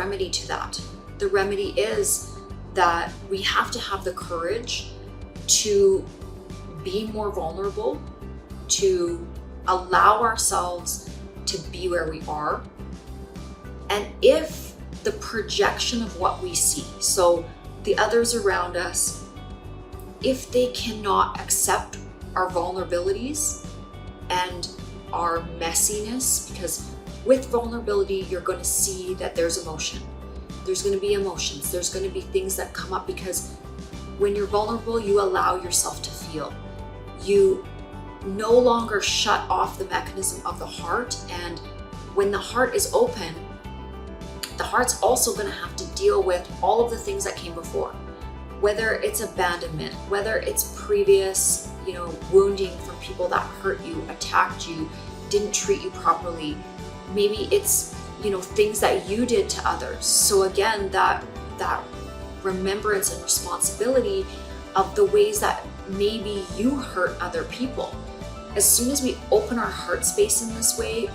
remedy to that? The remedy is that we have to have the courage to be more vulnerable, to allow ourselves to be where we are. And if the projection of what we see, so the others around us, if they cannot accept our vulnerabilities and our messiness, because with vulnerability, you're going to see that there's emotion. There's going to be emotions. There's going to be things that come up, because when you're vulnerable, you allow yourself to feel. You no longer shut off the mechanism of the heart. And when the heart is open, the heart's also going to have to deal with all of the things that came before. Whether it's abandonment, whether it's previous, wounding from people that hurt you, attacked you, didn't treat you properly. Maybe it's, things that you did to others. So again, that remembrance and responsibility of the ways that maybe you hurt other people. As soon as we open our heart space in this way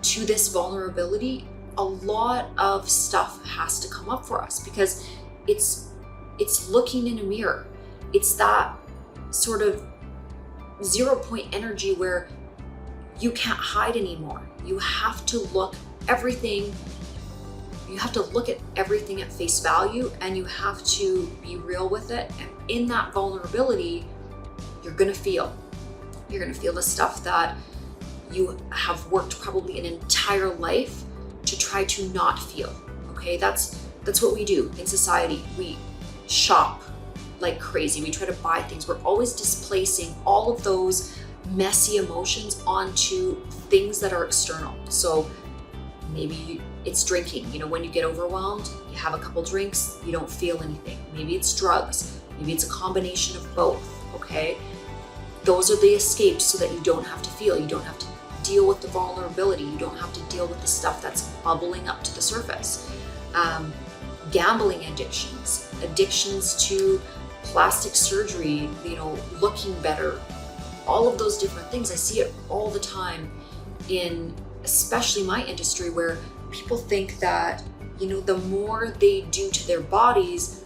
to this vulnerability, a lot of stuff has to come up for us, because it's looking in a mirror. It's that sort of 0 point energy where you can't hide anymore. You have to look at everything at face value, and you have to be real with it. And in that vulnerability, you're gonna feel the stuff that you have worked probably an entire life to try to not feel. Okay, that's what we do in society. We shop like crazy. We try to buy things. We're always displacing all of those messy emotions onto things that are external. So maybe it's drinking. When you get overwhelmed, you have a couple drinks, you don't feel anything. Maybe it's drugs. Maybe it's a combination of both. Okay, those are the escapes so that you don't have to feel. You don't have to deal with the vulnerability. You don't have to deal with the stuff that's bubbling up to the surface. Gambling addictions to plastic surgery, looking better, all of those different things. I see it all the time in especially my industry, where people think that, the more they do to their bodies,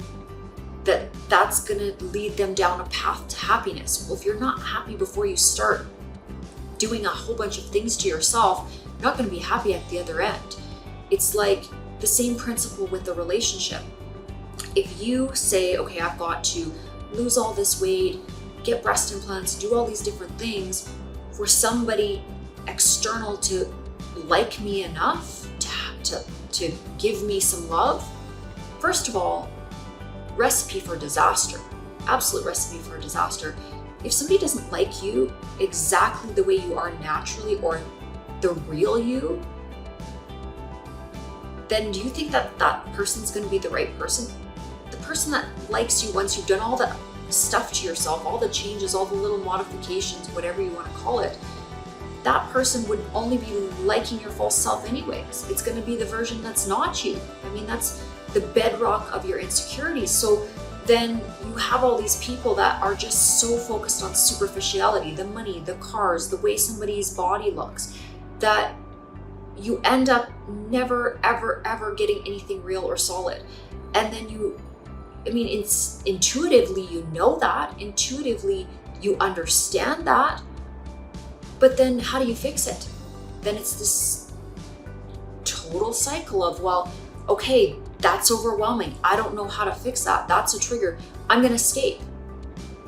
that's gonna lead them down a path to happiness. Well, if you're not happy before you start doing a whole bunch of things to yourself, you're not gonna be happy at the other end. It's like the same principle with the relationship. If you say, okay, I've got to lose all this weight, get breast implants, do all these different things for somebody external to like me enough to give me some love, first of all, recipe for disaster. Absolute recipe for disaster. If somebody doesn't like you exactly the way you are naturally, or the real you, then do you think that that person's going to be the right person? The person that likes you once you've done all that stuff to yourself, all the changes, all the little modifications, whatever you want to call it, that person would only be liking your false self anyways. It's going to be the version that's not you. I mean, that's the bedrock of your insecurities. So then you have all these people that are just so focused on superficiality, the money, the cars, the way somebody's body looks, that you end up never, ever, ever getting anything real or solid. And then it's intuitively, intuitively you understand that, but then how do you fix it? Then it's this total cycle of, well, okay, that's overwhelming. I don't know how to fix that. That's a trigger. I'm gonna escape.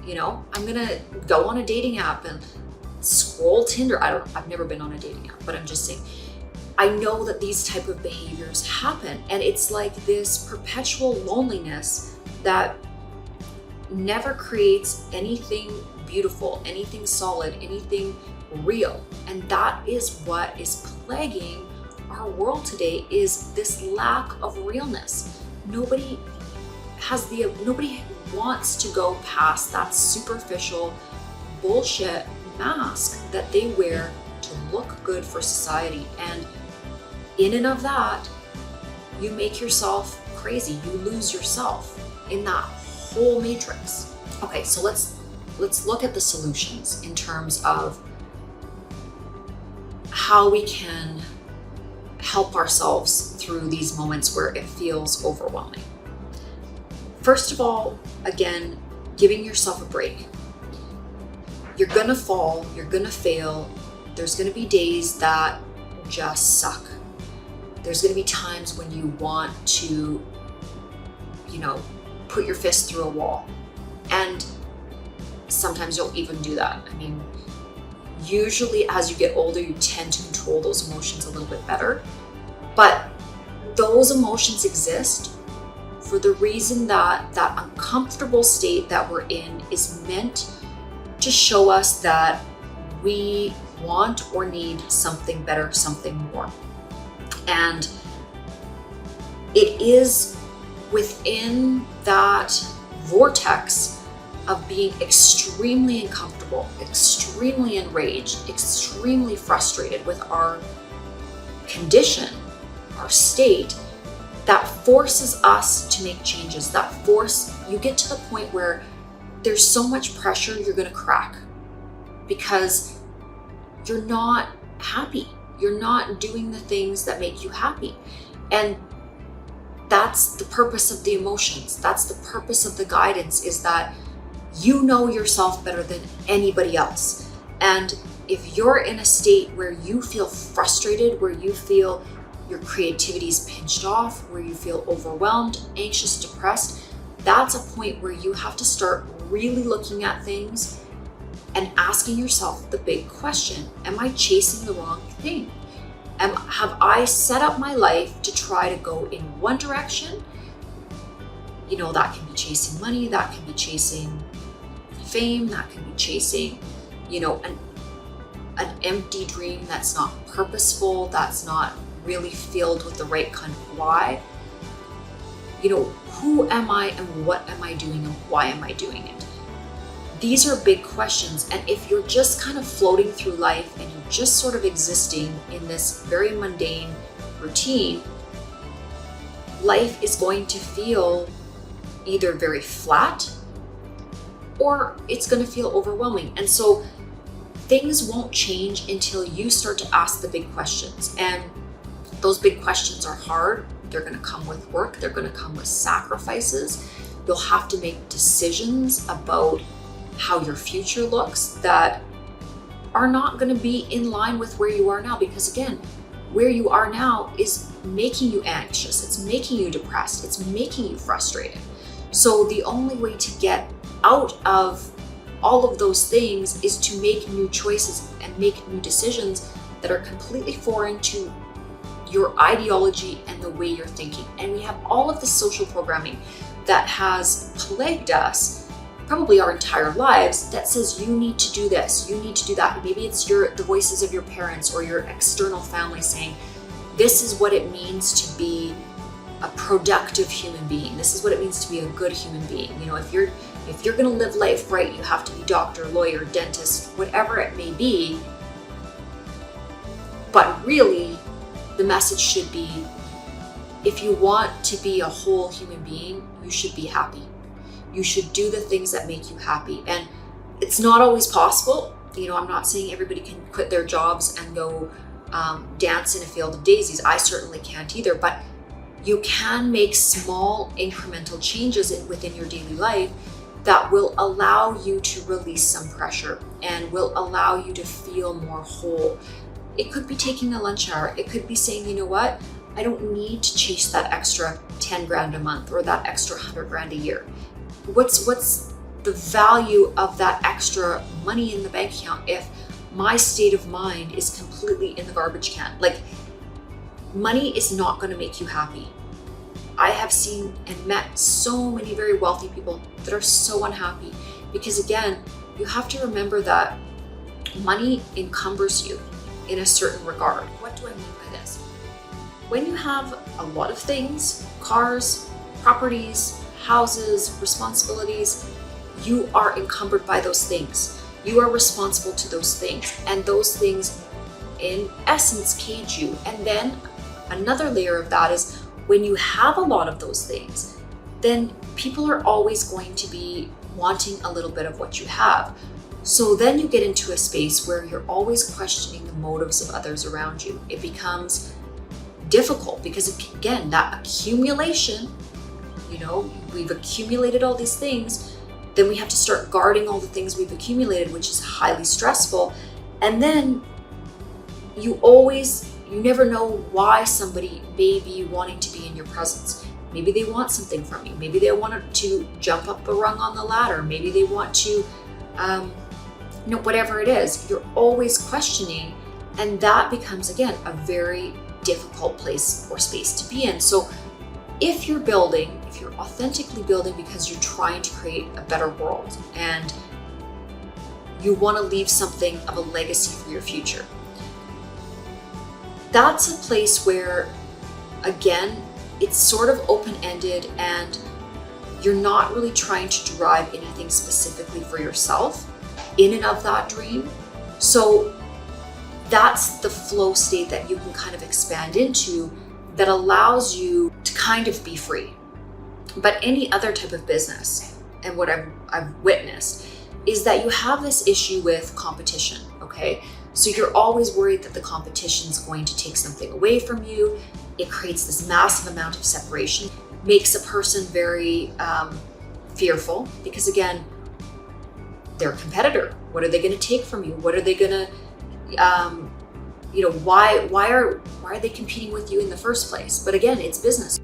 I'm gonna go on a dating app and scroll Tinder. I've never been on a dating app, but I'm just saying, I know that these type of behaviors happen, and it's like this perpetual loneliness that never creates anything beautiful, anything solid, anything real. And that is what is plaguing our world today, is this lack of realness. Nobody wants to go past that superficial bullshit mask that they wear to look good for society. And in and of that, you make yourself crazy. You lose yourself in that whole matrix. Okay, so let's look at the solutions in terms of how we can help ourselves through these moments where it feels overwhelming? First of all, again, giving yourself a break. You're gonna fall, you're gonna fail. There's gonna be days that just suck. There's gonna be times when you want to, put your fist through a wall. And sometimes you'll even do that. I mean, usually as you get older, you tend to control those emotions a little bit better. But those emotions exist for the reason that that uncomfortable state that we're in is meant to show us that we want or need something better, something more. And it is within that vortex of being extremely uncomfortable, extremely enraged, extremely frustrated with our condition, our state, that forces us to make changes. You get to the point where there's so much pressure you're gonna crack because you're not happy. You're not doing the things that make you happy. And that's the purpose of the emotions. That's the purpose of the guidance, is that you know yourself better than anybody else. And if you're in a state where you feel frustrated, where you feel your creativity is pinched off, where you feel overwhelmed, anxious, depressed, that's a point where you have to start really looking at things and asking yourself the big question: am I chasing the wrong thing? Have I set up my life to try to go in one direction? That can be chasing money, that can be chasing fame, that can be chasing, an empty dream that's not purposeful, that's not really filled with the right kind of why. Who am I and what am I doing and why am I doing it? These are big questions. And if you're just kind of floating through life and you're just sort of existing in this very mundane routine, life is going to feel either very flat or it's going to feel overwhelming. And so things won't change until you start to ask the big questions. And those big questions are hard. They're going to come with work. They're going to come with sacrifices. You'll have to make decisions about how your future looks that are not going to be in line with where you are now. Because again, where you are now is making you anxious. It's making you depressed. It's making you frustrated. So the only way to get out of all of those things is to make new choices and make new decisions that are completely foreign to your ideology and the way you're thinking. And we have all of the social programming that has plagued us probably our entire lives that says you need to do this, you need to do that. Maybe it's the voices of your parents or your external family saying, this is what it means to be a productive human being. This is what it means to be a good human being. If you're going to live life right, you have to be doctor, lawyer, dentist, whatever it may be. But really, the message should be, if you want to be a whole human being, you should be happy. You should do the things that make you happy. And it's not always possible. I'm not saying everybody can quit their jobs and go dance in a field of daisies. I certainly can't either. But you can make small incremental changes within your daily life that will allow you to release some pressure and will allow you to feel more whole. It could be taking a lunch hour. It could be saying, you know what? I don't need to chase that extra 10 grand a month or that extra 100 grand a year. What's the value of that extra money in the bank account if my state of mind is completely in the garbage can? Like, money is not going to make you happy. I have seen and met so many very wealthy people that are so unhappy because, again, you have to remember that money encumbers you in a certain regard. What do I mean by this? When you have a lot of things, cars, properties, houses, responsibilities, you are encumbered by those things. You are responsible to those things, and those things in essence cage you. And then another layer of that is when you have a lot of those things, then people are always going to be wanting a little bit of what you have. So then you get into a space where you're always questioning the motives of others around you. It becomes, difficult because, again, that accumulation, we've accumulated all these things, then we have to start guarding all the things we've accumulated, which is highly stressful. And then you never know why somebody may be wanting to be in your presence. Maybe they want something from you. Maybe they want to jump up a rung on the ladder. Maybe they want to, whatever it is, you're always questioning. And that becomes, again, a very difficult place or space to be in. So if you're authentically building because you're trying to create a better world and you want to leave something of a legacy for your future, that's a place where, again, it's sort of open-ended and you're not really trying to drive anything specifically for yourself in and of that dream. So that's the flow state that you can kind of expand into that allows you to kind of be free. But any other type of business, and what I've witnessed, is that you have this issue with competition, okay? So you're always worried that the competition is going to take something away from you. It creates this massive amount of separation, makes a person very fearful because, again, they're a competitor. What are they going to take from you? What are they going to, why are they competing with you in the first place? But again, it's business.